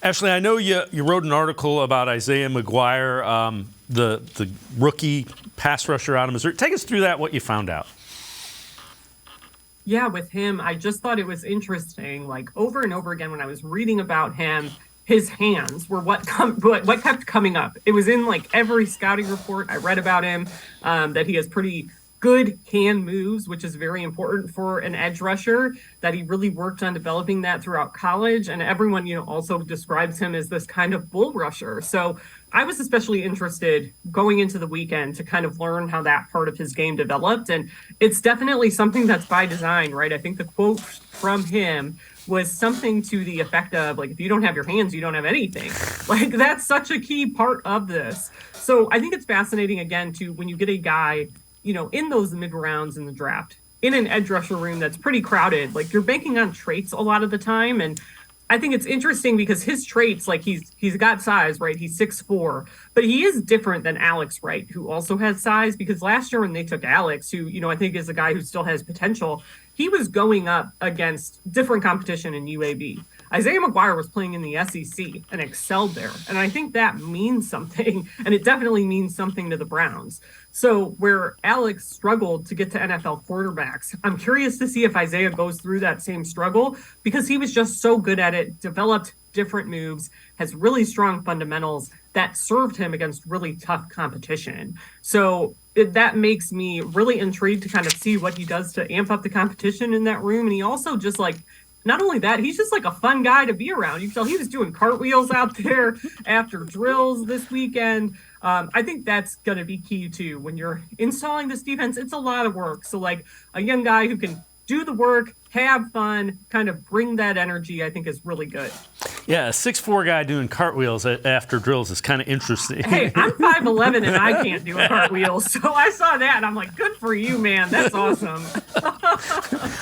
Ashley, I know you wrote an article about Isaiah McGuire, the rookie pass rusher out of Missouri. Take us through that, what you found out. Yeah, with him, I just thought it was interesting. Like over and over again, when I was reading about him, his hands were what kept coming up. It was in like every scouting report I read about him, that he has pretty good hand moves, which is very important for an edge rusher, that he really worked on developing that throughout college. And everyone, also describes him as this kind of bull rusher. So I was especially interested going into the weekend to kind of learn how that part of his game developed. And it's definitely something that's by design, right? I think the quote from him was something to the effect of, like, if you don't have your hands, you don't have anything. Like, that's such a key part of this. So I think it's fascinating, again, to when you get a guy, in those mid rounds in the draft, in an edge rusher room that's pretty crowded, like you're banking on traits a lot of the time. And I think it's interesting because his traits, like he's got size, right? He's 6'4", but he is different than Alex Wright, who also has size, because last year when they took Alex, who, I think is a guy who still has potential, he was going up against different competition in UAB. Isaiah McGuire was playing in the SEC and excelled there. And I think that means something, and it definitely means something to the Browns. So where Alex struggled to get to NFL quarterbacks, I'm curious to see if Isaiah goes through that same struggle, because he was just so good at it, developed different moves, has really strong fundamentals that served him against really tough competition. So that makes me really intrigued to kind of see what he does to amp up the competition in that room. And he also just not only that, he's just like a fun guy to be around. You can tell he was doing cartwheels out there after drills this weekend. I think that's going to be key too. When you're installing this defense, it's a lot of work. So like a young guy who can do the work, have fun, kind of bring that energy, I think is really good. Yeah, a 6'4" guy doing cartwheels after drills is kind of interesting. Hey, I'm 5'11" and I can't do a cartwheel. So I saw that and I'm like, good for you, man. That's awesome.